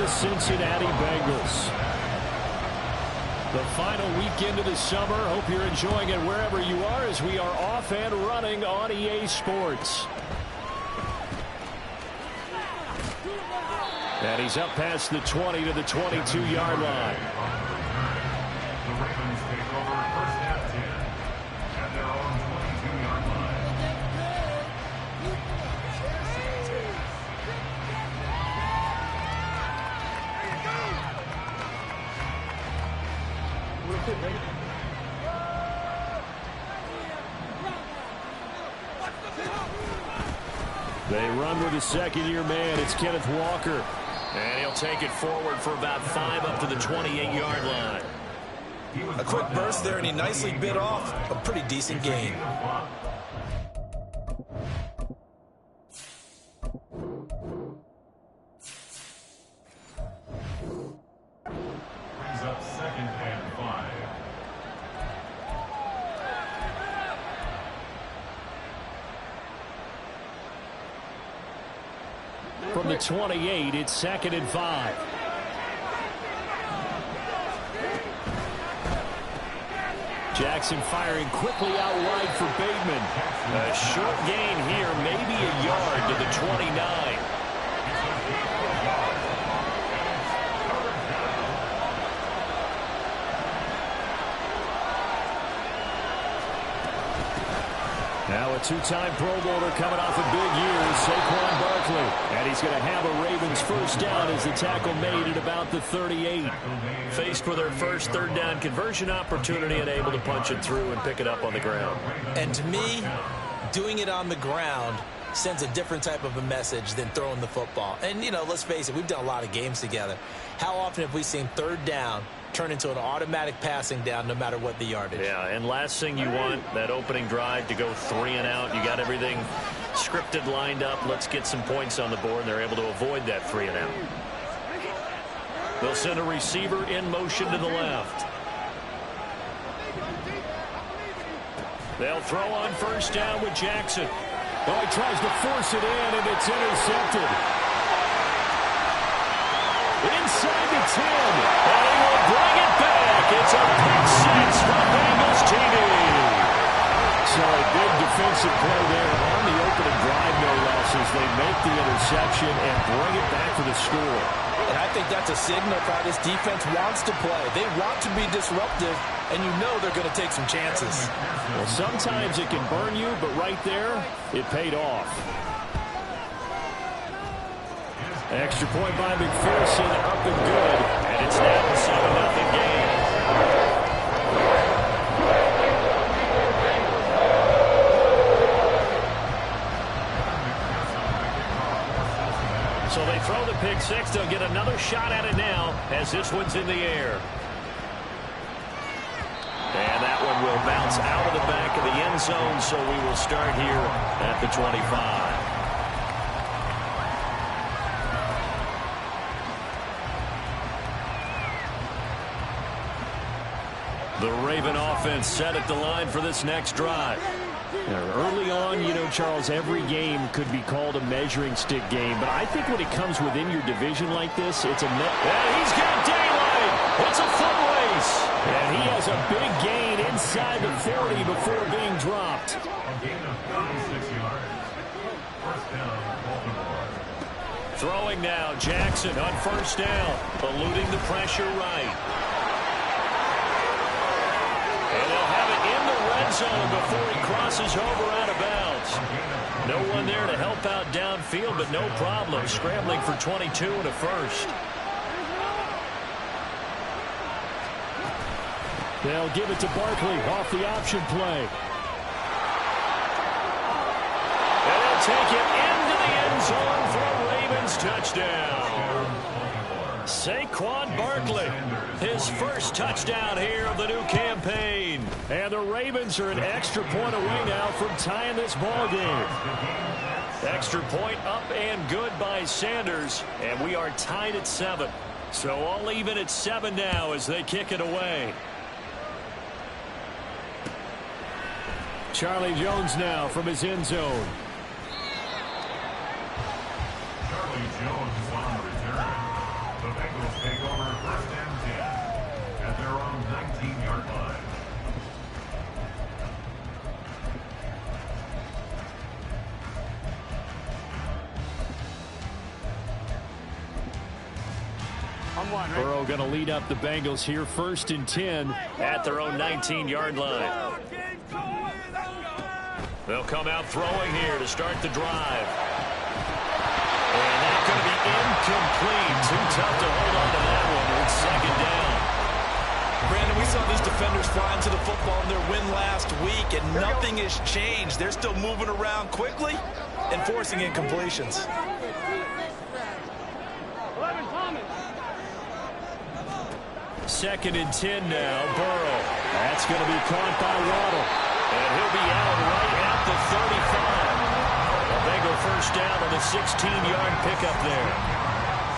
the Cincinnati Bengals. The final weekend of the summer. Hope you're enjoying it wherever you are as we are off and running on EA Sports. And he's up past the 20 to the 22-yard line. The Ravens take over first half 10 at their own 22-yard line. They run with a second-year man. It's Kenneth Walker. And he'll take it forward for about 5 up to the 28-yard line. A quick burst there, and he nicely bit off a pretty decent gain. Brings up 2nd and 5. From the 28, it's 2nd and 5. Jackson firing quickly out wide for Bateman. A short gain here, maybe a yard to the 29. Now a two-time Pro Bowler coming off a big year, Saquon Barkley. And he's going to have a Ravens first down as the tackle made at about the 38. Faced with their first third down conversion opportunity and able to punch it through and pick it up on the ground. And to me, doing it on the ground sends a different type of a message than throwing the football. And, you know, let's face it, we've done a lot of games together. How often have we seen third down turn into an automatic passing down no matter what the yardage? Yeah, and last thing you want, that opening drive to go 3 and out. You got everything scripted, lined up. Let's get some points on the board, and they're able to avoid that 3 and out. They'll send a receiver in motion to the left. They'll throw on first down with Jackson. Oh, he tries to force it in, and it's intercepted. Inside the 10, and he will bring it back. It's a pick six for Bengals TV. So a big defensive play there on the opening drive, no less, as they make the interception and bring it back for the score. And I think that's a signal for how this defense wants to play. They want to be disruptive, and you know they're going to take some chances. Well, sometimes it can burn you, but right there, it paid off. Extra point by McPherson, up and good. And it's now a 7-0 game. So they throw the pick six. They'll get another shot at it now as this one's in the air. And that one will bounce out of the back of the end zone, so we will start here at the 25. The Raven offense set at the line for this next drive. Early on, you know, Charles, every game could be called a measuring stick game, but I think when it comes within your division like this, it's a... And he's got daylight! It's a foot race! And he has a big gain inside the 40 before being dropped. A gain of 36 yards. First down, Baltimore. Throwing now, Jackson on first down, eluding the pressure right. And they'll have it in the red zone before he crosses over out of bounds. No one there to help out downfield, but no problem. Scrambling for 22 and a first. They'll give it to Barkley off the option play. And they'll take it into the end zone for a Ravens touchdown. Saquon Barkley, his first touchdown here of the new campaign. And the Ravens are an extra point away now from tying this ball game. Extra point up and good by Sanders, and we are tied at 7. So all even at 7 now as they kick it away. Charlie Jones now from his end zone. Charlie Jones on return. The Burrow going to lead up the Bengals here, 1st and 10 at their own 19-yard line. They'll come out throwing here to start the drive. And that's going to be incomplete. Too tough to hold on to that one. It's 2nd down. Brandon, we saw these defenders flying to the football in their win last week, and nothing has changed. They're still moving around quickly and forcing incompletions. 2nd and 10 now. Burrow. That's going to be caught by Waddle. And he'll be out right at the 35. A Bengal 1st down on the 16-yard pickup there.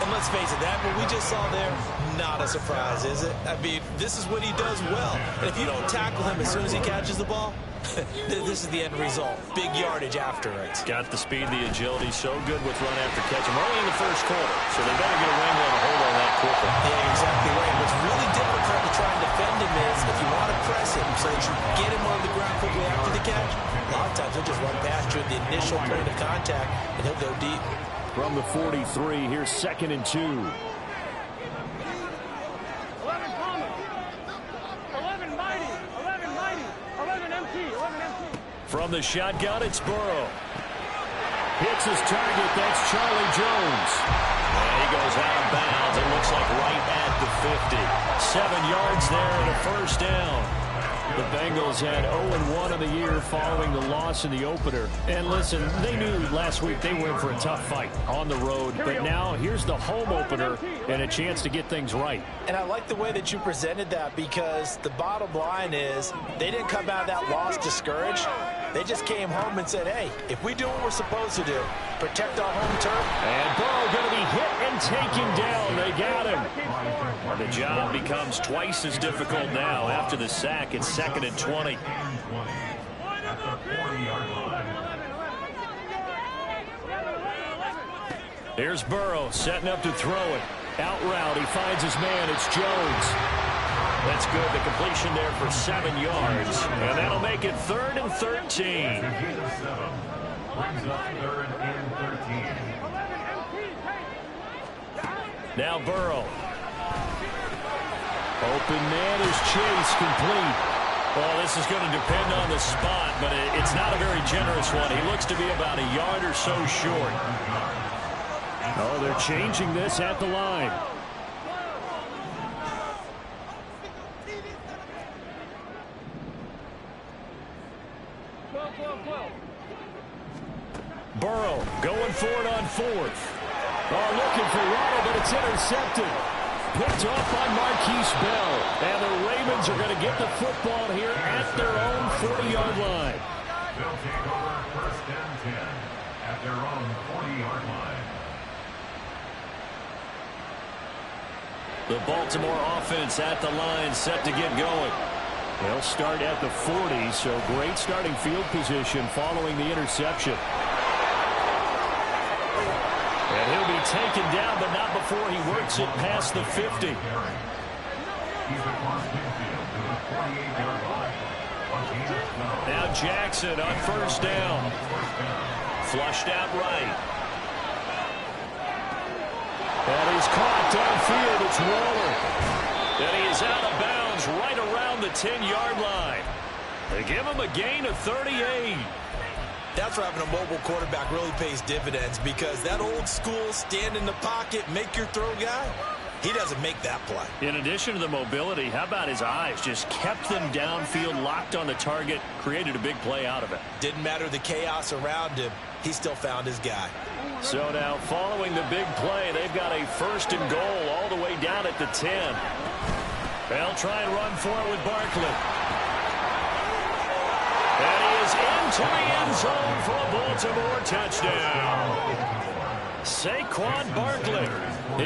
And let's face it, that what we just saw there, not a surprise, is it? I mean, this is what he does well. And if you don't tackle him as soon as he catches the ball, this is the end result. Big yardage after it. Got the speed, the agility, so good with run after catch. We're only in the 1st quarter, so they better get a wrangle and a hold on that quickly. Yeah, exactly right. What's really difficult to try and defend him is if you want to press him so that you get him on the ground quickly after the catch, a lot of times he'll just run past you at the initial point of contact, and he'll go deep. From the 43, here's 2nd and 2. 11 MT. From the shotgun, it's Burrow. Hits his target. That's Charlie Jones. And he goes out of bounds. It looks like right at the 50. 7 yards there and a 1st down. The Bengals had 0-1 in the year following the loss in the opener. And listen, they knew last week they were in for a tough fight on the road. But now here's the home opener and a chance to get things right. And I like the way that you presented that, because the bottom line is they didn't come out of that loss discouraged. They just came home and said, hey, if we do what we're supposed to do, protect our home turf. And Burrow going to be hit and taken down. They got him. The job becomes twice as difficult now after the sack. It's 2nd and 20. Here's Burrow setting up to throw it. Out route, he finds his man. It's Jones. That's good. The completion there for 7 yards. And that'll make it 3rd and 13. Now Burrow. Open man is Chase, complete. Well, this is going to depend on the spot, but it's not a very generous one. He looks to be about a yard or so short. Oh, they're changing this at the line. Burrow going for it on 4th. Oh, looking for Waddle, but it's intercepted. Picked off by Marquise Bell. And the Ravens are going to get the football here at their own 40-yard line. They'll take over 1st and 10 at their own 40-yard line. The Baltimore offense at the line, set to get going. They'll start at the 40, so great starting field position following the interception. And he'll be taken down, but not before he works it past the 50. Now Jackson on 1st down. Flushed out right. And he's caught downfield. It's Waller. And he is out of bounds right around the 10-yard line. They give him a gain of 38. That's where having a mobile quarterback really pays dividends, because that old school stand in the pocket, make your throw guy, he doesn't make that play. In addition to the mobility, how about his eyes? Just kept them downfield, locked on the target, created a big play out of it. Didn't matter the chaos around him. He still found his guy. So now following the big play, they've got a 1st and goal all the way down at the 10. They'll try and run for it with Barkley. And he is into the end zone for a Baltimore touchdown. Saquon Barkley,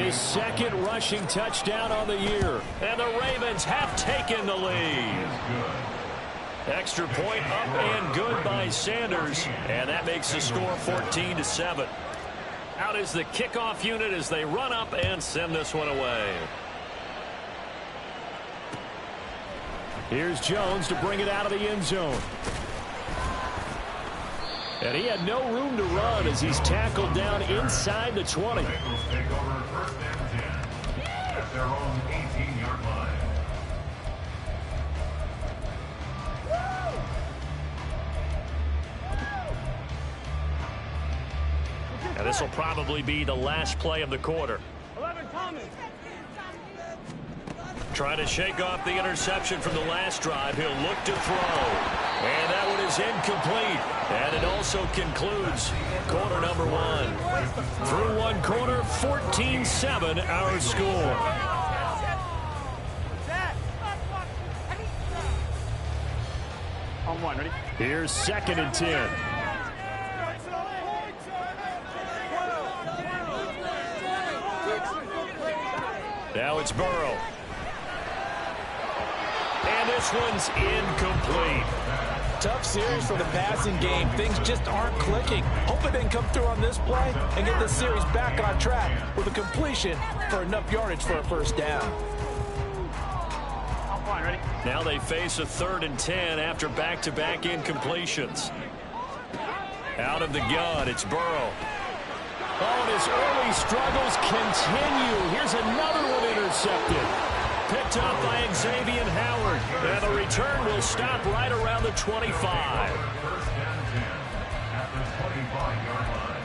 his 2nd rushing touchdown on the year. And the Ravens have taken the lead. Extra point up and good by Sanders. And that makes the score 14-7. Out is the kickoff unit as they run up and send this one away. Here's Jones to bring it out of the end zone. And he had no room to run as he's tackled down inside the 20. will probably be the last play of the quarter. 11 coming. Trying to shake off the interception from the last drive. He'll look to throw. And that one is incomplete. And it also concludes quarter number one. Through one quarter, 14-7 our score. On one, ready? Here's 2nd and 10. Now it's Burrow. And this one's incomplete. Tough series for the passing game. Things just aren't clicking. Hoping they can come through on this play and get this series back on track with a completion for enough yardage for a first down. On one, ready? Now they face a 3rd and 10 after back-to-back incompletions. Out of the gun, it's Burrow. Oh, and his early struggles continue. Here's another one intercepted. Picked up by Xavier Howard. And the return will stop right around the 25. First and 10 at the 25-yard line.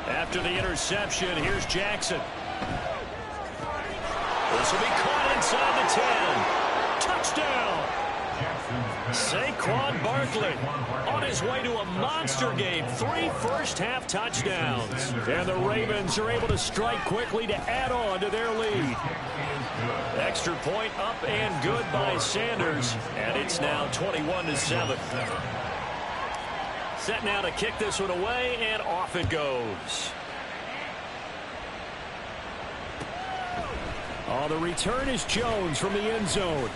After the interception, here's Jackson. This will be caught inside the 10. Touchdown! Saquon Barkley on his way to a monster game. 3 first-half touchdowns. And the Ravens are able to strike quickly to add on to their lead. Extra point up and good by Sanders. And it's now 21-7. Set now to kick this one away, and off it goes. Oh, the return is Jones from the end zone.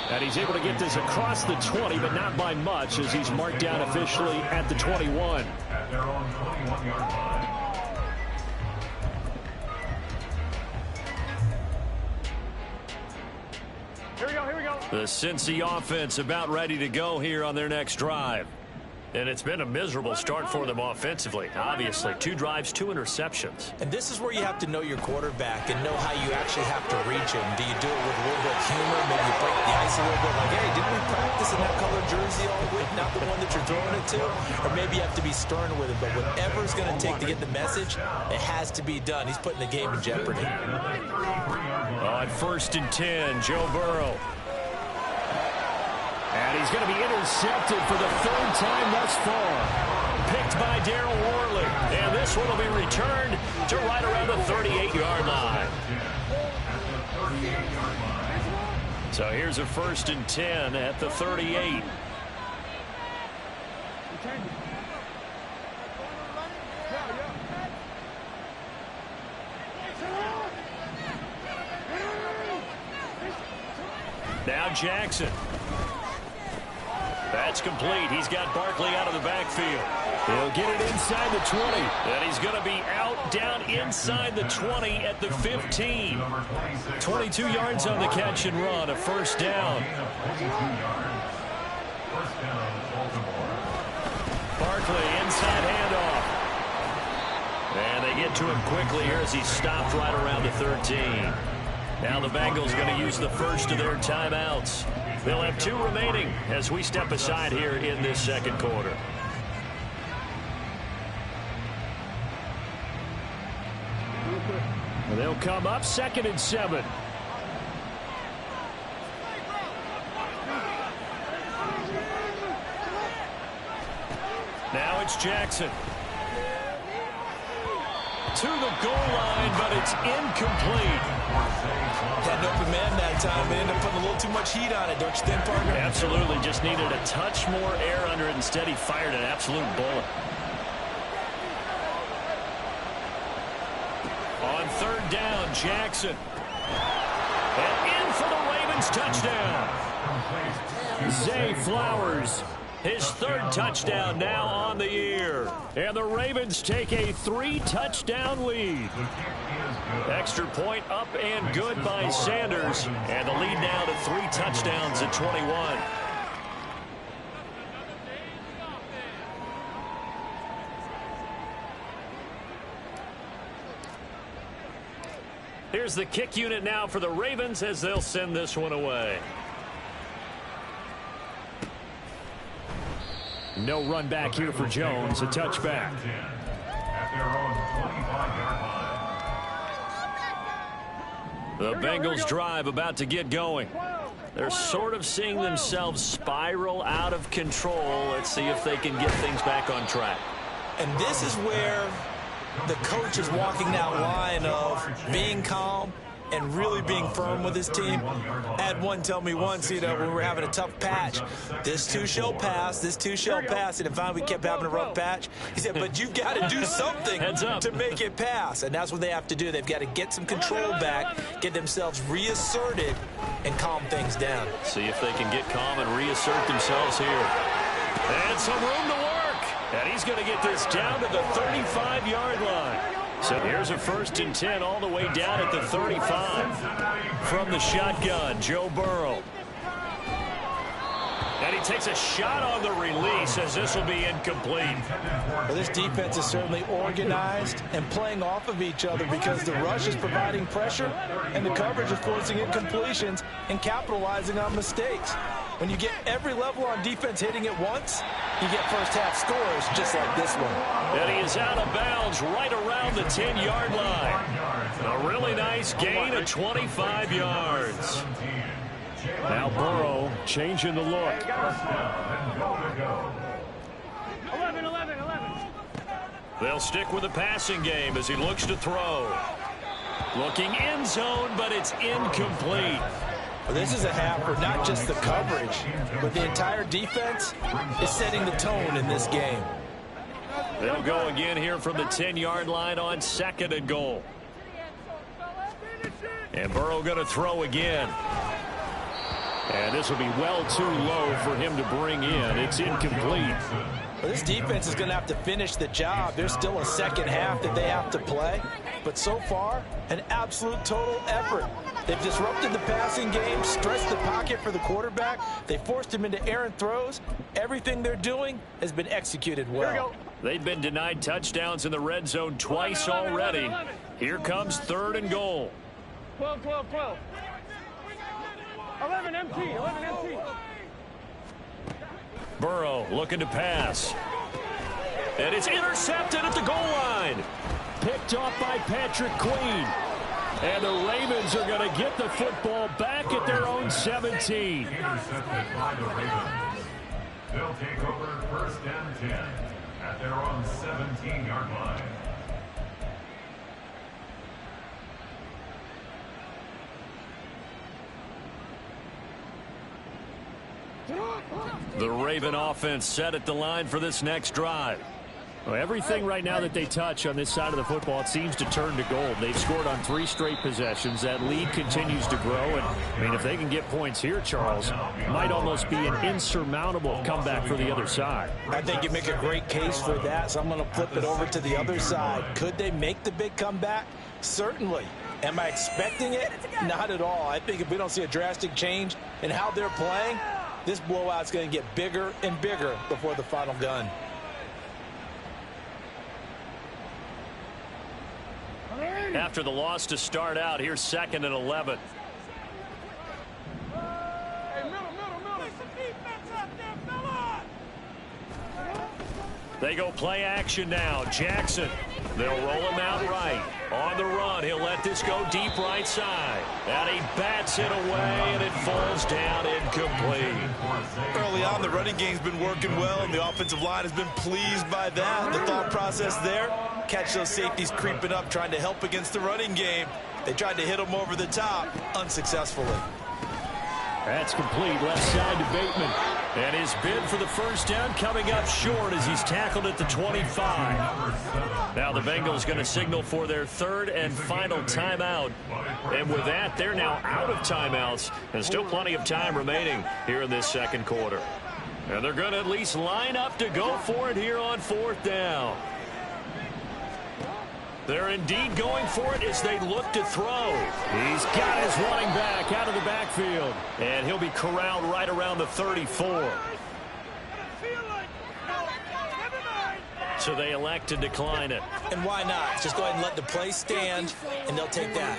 And he's able to get this across the 20, but not by much, as he's marked down officially at the 21. At their own 21-yard line. Here we go, here we go. The Cincy offense about ready to go here on their next drive. And it's been a miserable start for them offensively. Obviously, 2 drives, 2 interceptions. And this is where you have to know your quarterback and know how you actually have to reach him. Do you do it with a little bit of humor? Maybe you break the ice a little bit like, hey, didn't we practice in that color jersey all week? Not the one that you're throwing it to? Or maybe you have to be stern with it. But whatever it's going to take to get the message, it has to be done. He's putting the game in jeopardy. On 1st and 10, Joe Burrow. And he's going to be intercepted for the 3rd time thus far. Picked by Darryl Worley. And this one will be returned to right around the 38-yard line. So here's a 1st and 10 at the 38. Now Jackson. That's complete. He's got Barkley out of the backfield. He'll get it inside the 20. And he's going to be out down inside the 20 at the 15. 22 yards on the catch and run, a first down. Barkley inside handoff. And they get to him quickly here as he stopped right around the 13. Now the Bengals going to use the first of their timeouts. They'll have 2 remaining as we step aside here in this second quarter. They'll come up 2nd and 7. Now it's Jackson. To the goal line, but it's incomplete. Had an open man that time and ended up putting a little too much heat on it, don't you think, partner? Absolutely. Just needed a touch more air under it. Instead, he fired an absolute bullet. On 3rd down, Jackson. And in for the Ravens touchdown. Zay Flowers. His 3rd touchdown now on the year. And the Ravens take a 3-touchdown lead. Extra point up and good by Sanders. And the lead now to 3 touchdowns at 21. Here's the kick unit now for the Ravens as they'll send this one away. No run back here for Jones. A touchback. At their own 25-yard line. The Bengals drive about to get going. They're sort of seeing themselves spiral out of control. Let's see if they can get things back on track. And this is where the coach is walking that line of being calm and really being firm with his team. I had one tell me once, when we were having a tough patch, this too shall pass, this too shall pass. And finally we kept having a rough patch. He said, but you've got to do something to make it pass. And that's what they have to do. They've got to get some control back, get themselves reasserted, and calm things down. See if they can get calm and reassert themselves here. And some room to work. And he's going to get this down to the 35-yard line. So here's a 1st and 10 all the way down at the 35. From the shotgun, Joe Burrow. And he takes a shot on the release as this will be incomplete. Well, this defense is certainly organized and playing off of each other because the rush is providing pressure and the coverage is forcing incompletions and capitalizing on mistakes. When you get every level on defense hitting at once, you get first-half scores just like this one. And he is out of bounds right around the 10-yard line. A really nice gain of 25 yards. Now Burrow changing the look. 11. They'll stick with the passing game as he looks to throw. Looking end zone, but it's incomplete. Well, this is a half where not just the coverage, but the entire defense is setting the tone in this game. They'll go again here from the 10-yard line on 2nd and goal. And Burrow going to throw again. And this will be well too low for him to bring in. It's incomplete. Well, this defense is going to have to finish the job. There's still a second half that they have to play. But so far, an absolute total effort. They've disrupted the passing game, stressed the pocket for the quarterback. They forced him into errant throws. Everything they're doing has been executed well. They've been denied touchdowns in the red zone twice already. Here comes 3rd and goal. 12. 11 MT. Burrow looking to pass. And it's intercepted at the goal line. Picked off by Patrick Queen. And the Ravens are going to get the football back at their own 17. Intercepted by the Ravens. They'll take over 1st and 10 at their own 17-yard line. The Raven offense set at the line for this next drive. Well, everything right now that they touch on this side of the football, it seems to turn to gold. They've scored on 3 straight possessions. That lead continues to grow. And, I mean, if they can get points here, Charles, might almost be an insurmountable comeback for the other side. I think you make a great case for that, so I'm going to flip it over to the other side. Could they make the big comeback? Certainly. Am I expecting it? Not at all. I think if we don't see a drastic change in how they're playing, this blowout's going to get bigger and bigger before the final gun. After the loss to start out, here's 2nd and 11. They go play action now. Jackson. They'll roll him out right. On the run, he'll let this go deep right side. And he bats it away, and it falls down incomplete. Early on, the running game's been working well, and the offensive line has been pleased by that. The thought process there, catch those safeties creeping up, trying to help against the running game. They tried to hit them over the top, unsuccessfully. That's complete, left side to Bateman. And his bid for the first down coming up short as he's tackled at the 25. Now the Bengals going to signal for their 3rd and final timeout. And with that, they're now out of timeouts. And still plenty of time remaining here in this 2nd quarter. And they're going to at least line up to go for it here on 4th down. They're indeed going for it as they look to throw. He's got his running back out of the backfield. And he'll be corralled right around the 34. So they elect to decline it. And why not? Just go ahead and let the play stand, and they'll take that.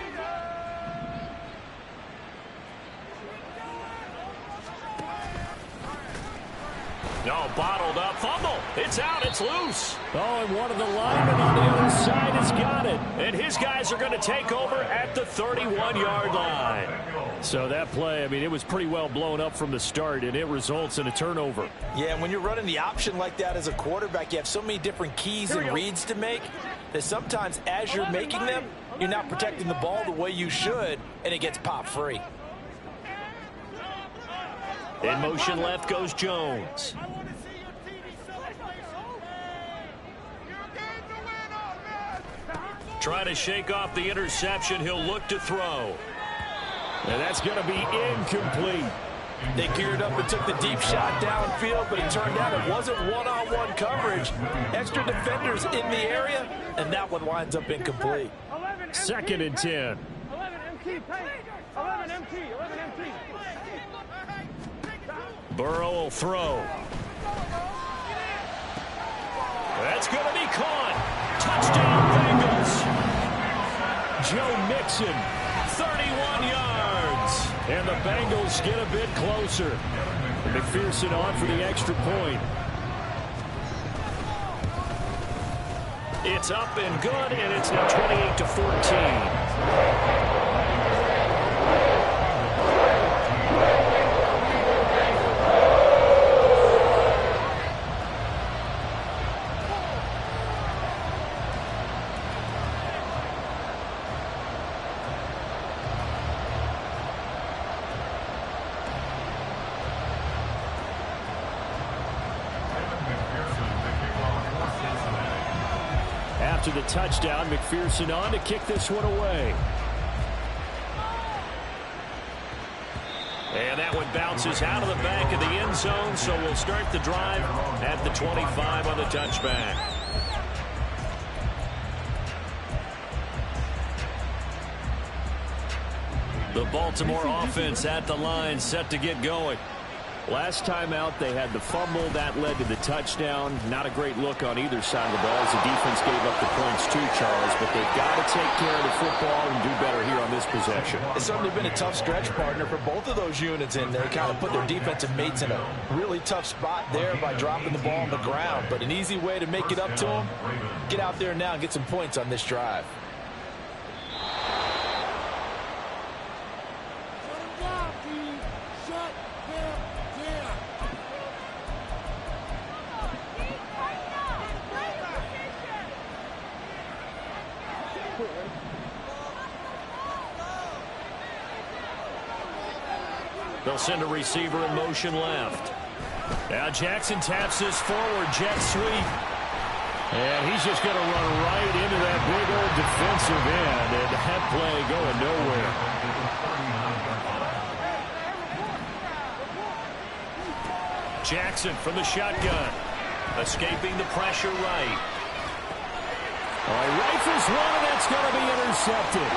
bottled up. Fumble. It's out. It's loose. Oh, and one of the linemen on the other side has got it. And his guys are going to take over at the 31-yard line. So that play, I mean, it was pretty well blown up from the start, and it results in a turnover. Yeah, and when you're running the option like that as a quarterback, you have so many different keys and reads to make that sometimes as you're making them, you're not protecting the ball the way you should, and it gets popped free. In motion left goes Jones. Trying to shake off the interception. He'll look to throw. And that's going to be incomplete. They geared up and took the deep shot downfield, but it turned out it wasn't one-on-one coverage. Extra defenders in the area, and that one winds up incomplete. 2nd and 10. 11 MT, 11 MT, 11 MT. Burrow will throw. That's going to be caught. Touchdown, Bengals. Joe Mixon. 31 yards. And the Bengals get a bit closer. McPherson on for the extra point. It's up and good, and it's now 28-14. After the touchdown, McPherson on to kick this one away. And that one bounces out of the back of the end zone, so we'll start the drive at the 25 on the touchback. The Baltimore offense at the line, set to get going. Last time out, they had the fumble. That led to the touchdown. Not a great look on either side of the ball as the defense gave up the points too, Charles. But they've got to take care of the football and do better here on this possession. It's certainly been a tough stretch, partner, for both of those units, and they kind of put their defensive mates in a really tough spot there by dropping the ball on the ground. But an easy way to make it up to them, get out there now and get some points on this drive. They'll send a receiver in motion left. Now Jackson taps this forward, jet sweep. And he's just going to run right into that big old defensive end. And that play going nowhere. Jackson from the shotgun. Escaping the pressure right. Rifles one, and that's going to be intercepted.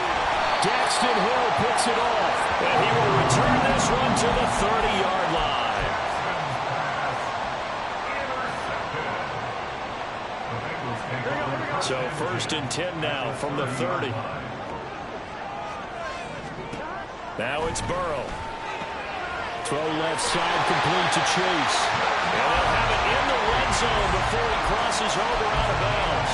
Daxton Hill picks it off. And he will return this one to the 30-yard line. So 1st and 10 now from the 30. Now it's Burrow. Throw left side, complete to Chase. And they'll have it in the red zone before he crosses over out of bounds.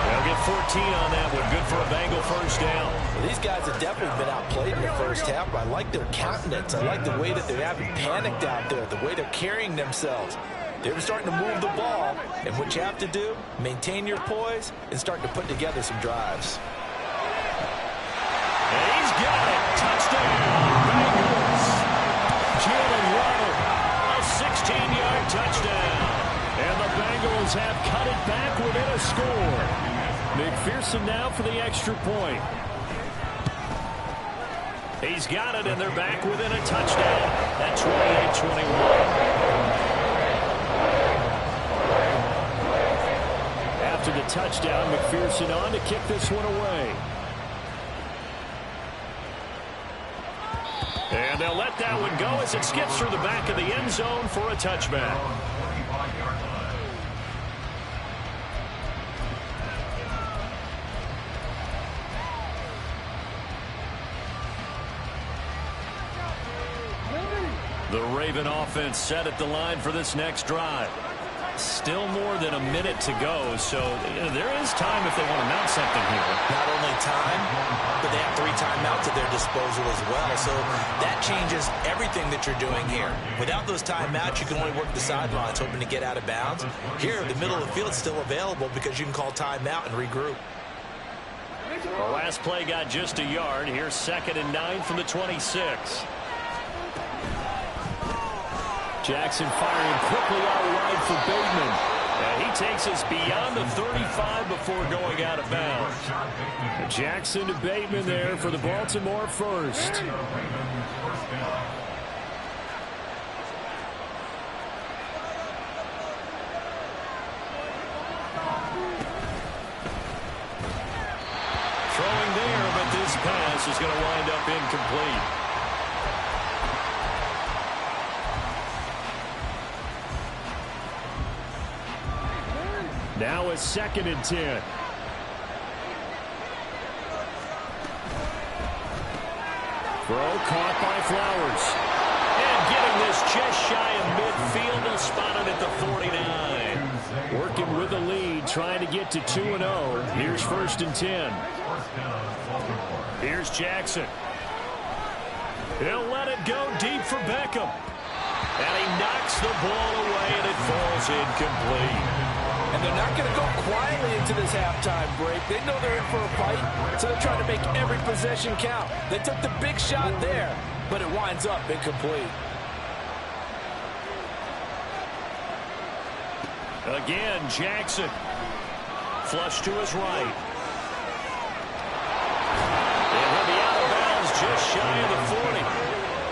They'll get 14 on that one. Good for a Bengal first down. Well, these guys have definitely been outplayed in the first half, but I like their countenance. I like the way that they haven't panicked out there, the way they're carrying themselves. They're starting to move the ball, and what you have to do, maintain your poise and start to put together some drives. And he's got it. Touchdown, Bengals. Jalen Waddle. A 16-yard touchdown. And the Bengals have cut it back within a score. McPherson now for the extra point. He's got it, and they're back within a touchdown at 28-21. After the touchdown, McPherson on to kick this one away. And they'll let that one go as it skips through the back of the end zone for a touchback. The Raven offense set at the line for this next drive. Still more than a minute to go, so there is time if they want to mount something here. Not only time, but they have 3 timeouts at their disposal as well. So that changes everything that you're doing here. Without those timeouts, you can only work the sidelines, hoping to get out of bounds. Here, the middle of the field is still available because you can call timeout and regroup. The last play got just a yard. Here's 2nd and 9 from the 26. Jackson firing quickly out wide for Bateman. And he takes us beyond the 35 before going out of bounds. Jackson to Bateman there for the Baltimore first. Throwing there, but this pass is going to wind up incomplete. Now it's 2nd and 10. Throw caught by Flowers. And getting this just shy of midfield. They'll spot it at the 49. Working with the lead, trying to get to 2-0. Here's 1st and 10. Here's Jackson. He'll let it go deep for Beckham. And he knocks the ball away, and it falls incomplete. And they're not going to go quietly into this halftime break. They know they're in for a fight, so they're trying to make every possession count. They took the big shot there, but it winds up incomplete. Again, Jackson. Flush to his right. And he'll be out of bounds just shy of the 40.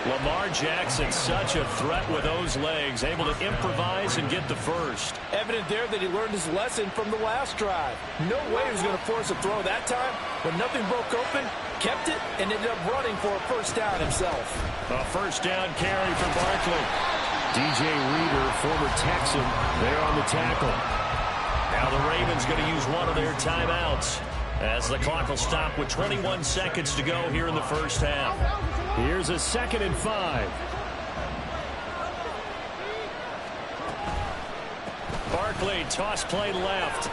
Lamar Jackson, such a threat with those legs, able to improvise and get the first. Evident there that he learned his lesson from the last drive. No way he was going to force a throw that time. When nothing broke open, kept it, and ended up running for a first down himself. A first down carry for Barkley. DJ Reader, former Texan, there on the tackle. Now the Ravens going to use one of their timeouts as the clock will stop with 21 seconds to go here in the first half. Here's a 2nd and 5. Barkley, toss play left.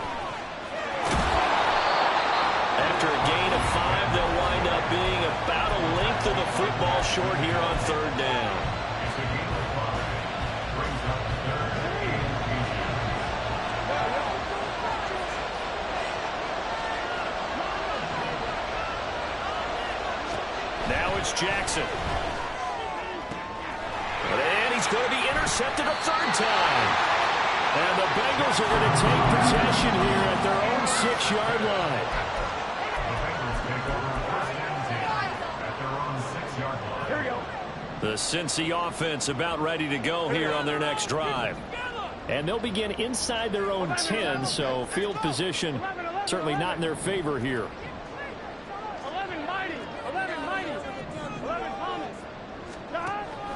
After a gain of 5, they'll wind up being about a length of the football short here on 3rd down. Now it's Jackson. And he's going to be intercepted a 3rd time. And the Bengals are going to take possession here at their own 6-yard line. Here we go. The Cincy offense about ready to go here on their next drive. And they'll begin inside their own 10, so field position certainly not in their favor here. 11 mighty. 11 mighty. 11 Thomas.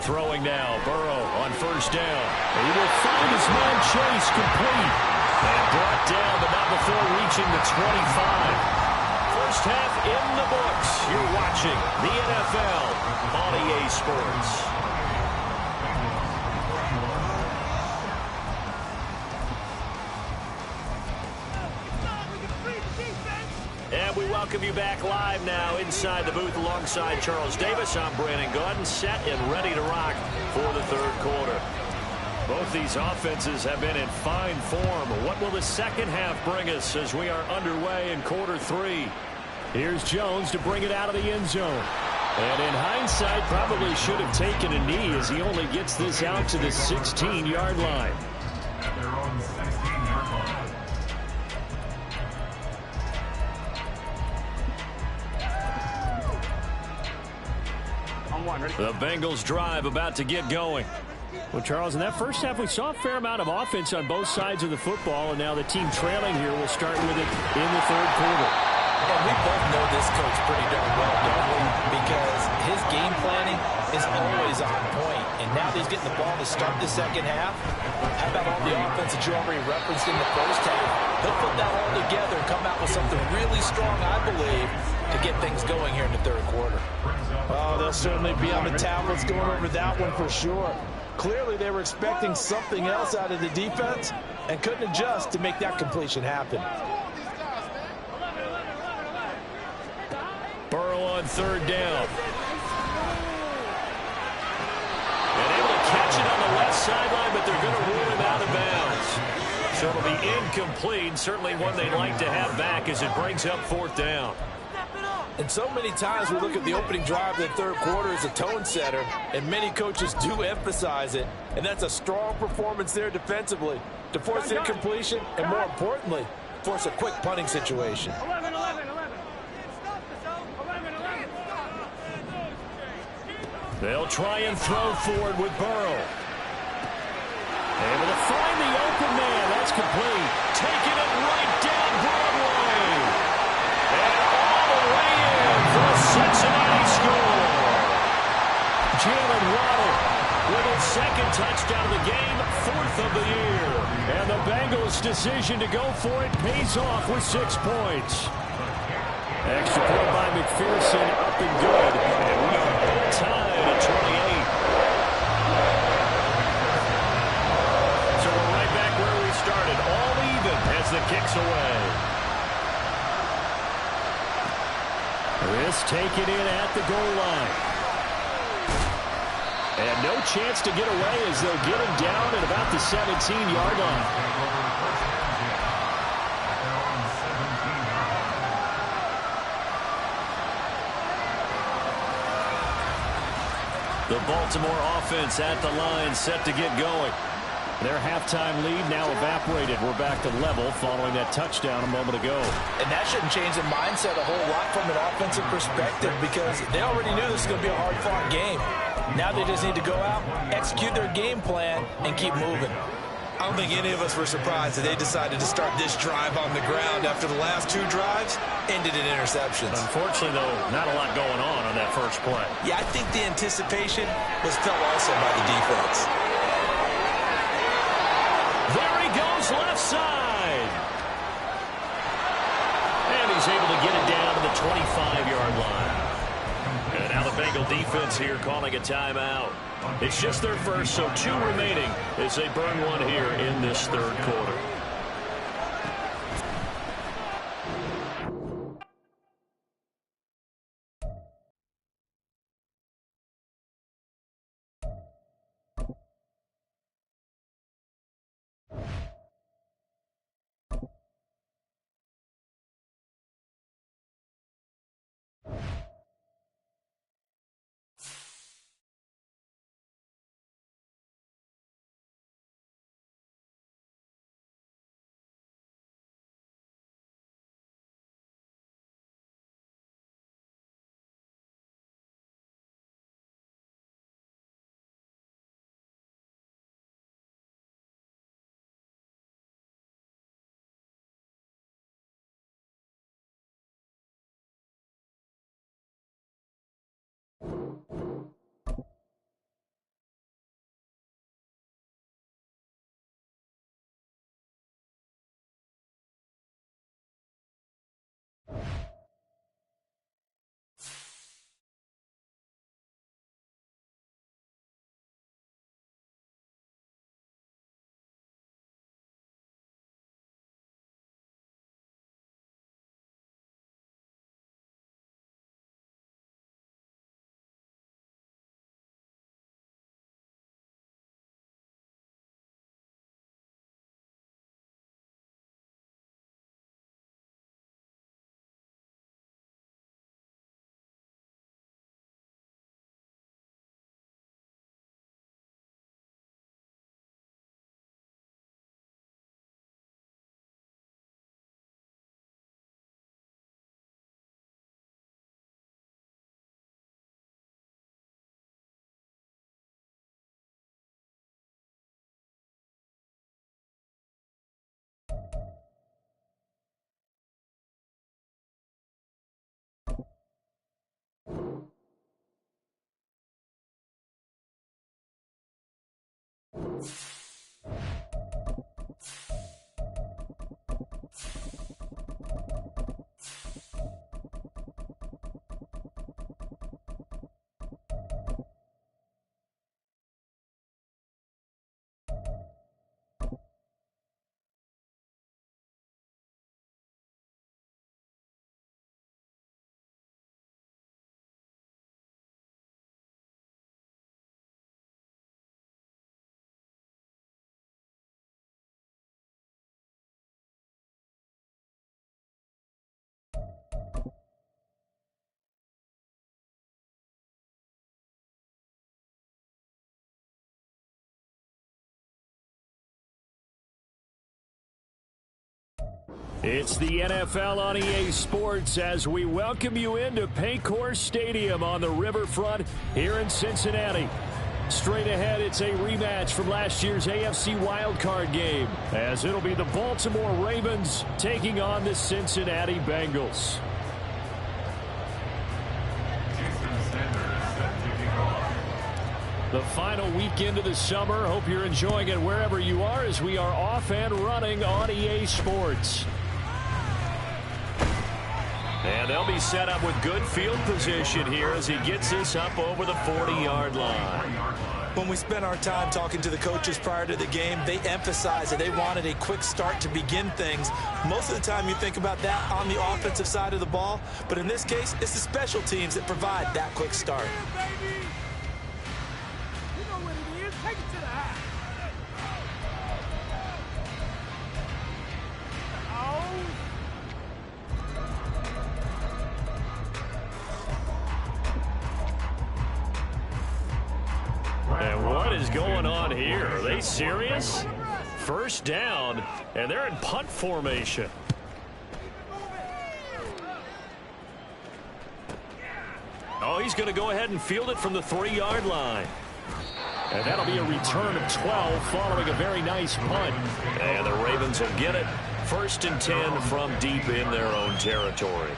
Throwing now, Burrow on 1st down. He will find his man Chase complete. And brought down, but not before reaching the 25. First half in the books. You're watching the NFL on EA Sports. And we welcome you back live now inside the booth alongside Charles Davis. I'm Brandon Gaudin, set and ready to rock for the 3rd quarter. Both these offenses have been in fine form. What will the 2nd half bring us as we are underway in quarter 3? Here's Jones to bring it out of the end zone. And in hindsight, probably should have taken a knee as he only gets this out to the 16-yard line. The Bengals drive about to get going. Well, Charles, in that first half, we saw a fair amount of offense on both sides of the football, and now the team trailing here will start with it in the 3rd quarter. And we both know this coach pretty darn well, don't we? Because his game planning is always on point. And now that he's getting the ball to start the 2nd half, how about all the offense that you already referenced in the first half? He'll put that all together and come out with something really strong, I believe, to get things going here in the 3rd quarter. Oh, they'll certainly be on the tablets going over that one for sure. Clearly, they were expecting something else out of the defense and couldn't adjust to make that completion happen. Burrow on third down. And able to catch it on the left sideline, but they're going to rule him out of bounds. So it'll be incomplete. Certainly one they'd like to have back as it brings up fourth down. And so many times we look at the opening drive of the third quarter as a tone setter, and many coaches do emphasize it. And that's a strong performance there defensively to force incompletion and, more importantly, force a quick punting situation. 11, 11, 11. They'll try and throw forward with Burrow. Able to find the open man. That's complete. Taking it right down Broadway. And all the way in for a Cincinnati score. Jalen Waddle with his second touchdown of the game, fourth of the year. And the Bengals' decision to go for it pays off with 6 points. Extra point by McPherson, up and good. And we are tied at 28. So we're right back where we started, all even as the kick's away. This taken in at the goal line. And no chance to get away as they'll get him down at about the 17-yard line. The Baltimore offense at the line, set to get going. Their halftime lead now evaporated. We're back to level following that touchdown a moment ago. And that shouldn't change the mindset a whole lot from an offensive perspective, because they already knew this was going to be a hard-fought game. Now they just need to go out, execute their game plan, and keep moving. I don't think any of us were surprised that they decided to start this drive on the ground after the last 2 drives ended in interceptions. Unfortunately, though, not a lot going on that first play. Yeah, I think the anticipation was felt also by the defense. There he goes, left side. And he's able to get it down to the 25-yard line. And now the Bengal defense here calling a timeout. It's just their first, so 2 remaining as they burn one here in this third quarter. It's the NFL on EA Sports as we welcome you into Paycor Stadium on the riverfront here in Cincinnati. Straight ahead, it's a rematch from last year's AFC wildcard game, as it'll be the Baltimore Ravens taking on the Cincinnati Bengals. The final weekend of the summer. Hope you're enjoying it wherever you are as we are off and running on EA Sports. And they'll be set up with good field position here as he gets this up over the 40-yard line. When we spent our time talking to the coaches prior to the game, they emphasized that they wanted a quick start to begin things. Most of the time you think about that on the offensive side of the ball, but in this case, it's the special teams that provide that quick start. And what is going on here? Are they serious? First down, and they're in punt formation. Oh, he's going to go ahead and field it from the 3-yard line. And that'll be a return of 12 following a very nice punt. And the Ravens will get it. 1st and 10 from deep in their own territory.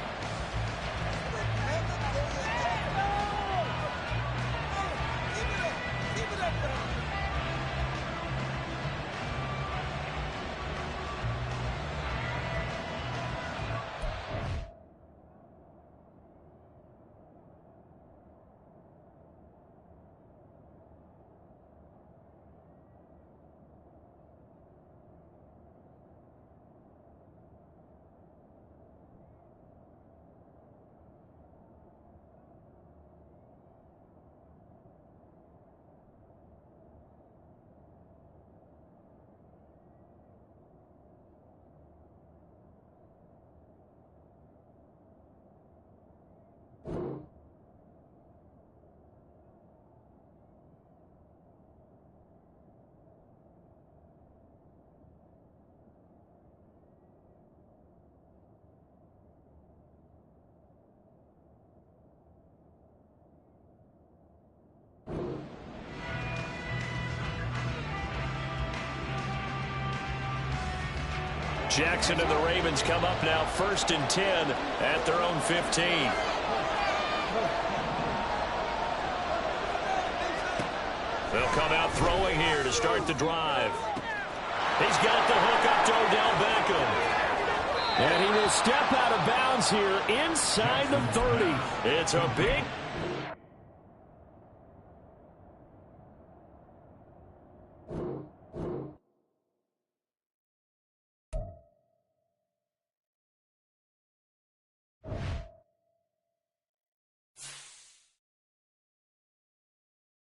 Jackson and the Ravens come up now 1st and 10 at their own 15. They'll come out throwing here to start the drive. He's got the hook up to Odell Beckham. And he will step out of bounds here inside the 30. It's a big